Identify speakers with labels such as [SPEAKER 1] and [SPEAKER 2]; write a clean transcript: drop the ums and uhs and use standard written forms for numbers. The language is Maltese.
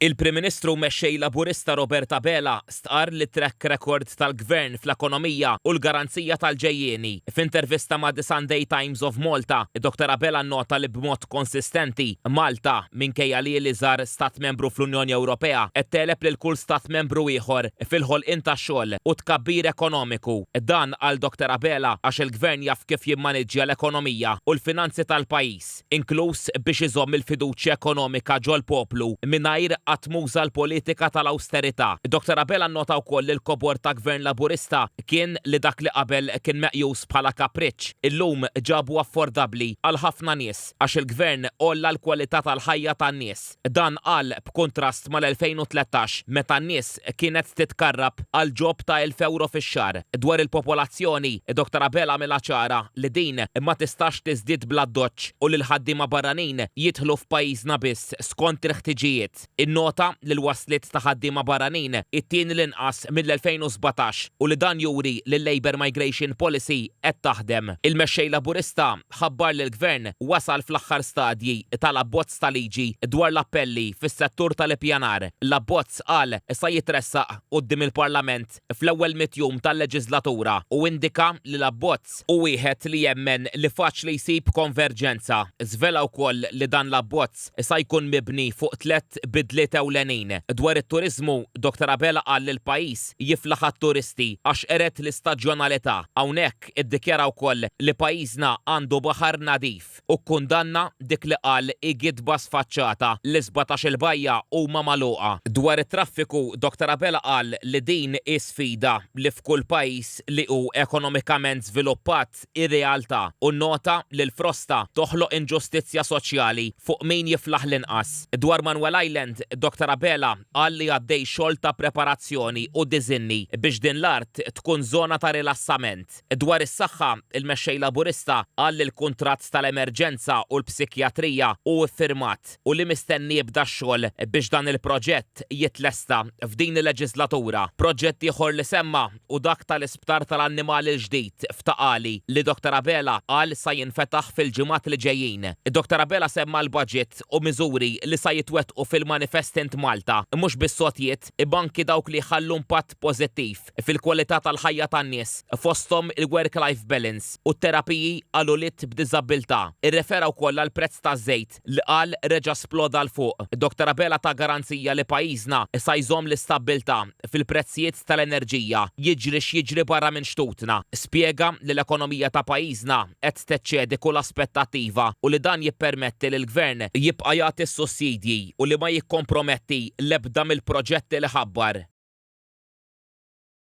[SPEAKER 1] Il-Prim Ministru mexxej Laburista Roberta Bela stqar li track record tal-Gvern fl-ekonomija u l-garanzija tal-ġejjieni. F'intervista ma' The Sunday Times of Malta, Dr. Bela nnota li b'mod konsistenti Malta minkejja li żar stat membru fl-Unjoni Ewropea qed teleb lil kull stat membru ieħor fil-ħolqien tax-xogħol u tkabbir ekonomiku. Dan għal Dr. Bela għax il-Gvern jaf kif jimmaniġġja l-ekonomija u l-finanzi tal-pajjiż, inkluż biex iżomm il-fiduċja ekonomika ġol-poplu mingħajr muża l-politika tal-austerità. Dr. Bela nnota wkoll li l-kobor ta' Gvern Laburista kien li dak li qabel kien meqjus bħala kapriċċ. Illum ġabu affordabbli għal ħafna nies għax il-Gvern olla l-kwalità tal-ħajja tan-nies. Dan qal b'kuntrast mal-2013 meta n-nies kienet titkarrab għal ġob ta' 1000 euro fix-xahar. Dwar il-popolazzjoni, Dr. Bela għamilha ċara li din ma tistax tiżdied bla doċċ u li l-ħaddiema barranin jidħlu f'pajjiżna biss skont il-ħtiġijiet. Nota li l-waslit ta' ħaddiema barranin it-tieni l-inqas mill-2017 u li dan juri li l-Labour Migration Policy qed taħdem. Il-mexxej Laburista ħabbar li l-Gvern wasal fl-aħħar stadji tal-abbozz ta' liġi dwar l-appelli fis-settur tal-ippjanar. L-abbozz qal sa jitressaq quddiem il-Parlament fl-ewwel mitjum tal-leġislatura u indika li l-abbozz u wieħed li jemmen li faċli jsib konverġenza. Żvela wkoll li dan l-abbozz sa jkun mibni fuq 3 bidliet ewlenin. Dwar it-turizmu, Dr. Bela qal li l-pajjiż jiflaħ għat-turisti għax eret l-istaġjonalità. Hawnhekk iddikjara wkoll li pajjiżna għandu baħar nadif u kkundanna dik li qal igidba sfaċċata li 17 il-bajja huma magħluqa. Dwar it-traffiku, Dr. Bela qal li din hi sfida li f'kull pajjiż li hu ekonomikament żviluppat ir-realtà u nnota li l-frosta toħloq inġustizzja soċjali fuq min jiflaħ l-inqas. Dwar Manuel Island, Dr. Bela qal li għaddej xogħol ta' preparazzjoni u diżinni biex din l-art tkun żona ta' rilassament. Dwar is-saħħa, il-mexxej Laburista qal li l-kuntratt tal-emerġenza u l-psikjatrija hu ffirmat u li mistenni jibda x-xogħol biex dan il-proġett jitlesta f'din il-leġislatura. Proġett ieħor li semma u dak tal-isptar tal-annimali l-ġdid f'Taqali li Dr. Bela qal sa jinfetaħ fil-ġimgħat li ġejjin. Dr. Bela semma l-budget u miżuri li sa jitwettqu fil-Manifestant Malta, mhux bis-sogħtijiet, banki dawk li jħallu impatt pożittiv fil-kwalità tal-ħajja tan-nies fosthom il-work-life balance u t-terapiji għal ulied b'diżabilità. Irrefera wkoll għall prezz taż-żejt li qal reġa' sploda l fuq. Dr. Bela ta' garanzija li pajjiżna sa jżomm l-istabbiltà fil-prezzijiet tal-enerġija jiġri x'jiġri barra minn xtutna. Spjega li l-ekonomija ta' pajjiżna qed teċċedi kull aspettattiva u li dan jippermetti li l-Gvern jibqa' jagħti s-sussidji u li ma jikkomprometti l-ebda mill-proġetti li ħabbar.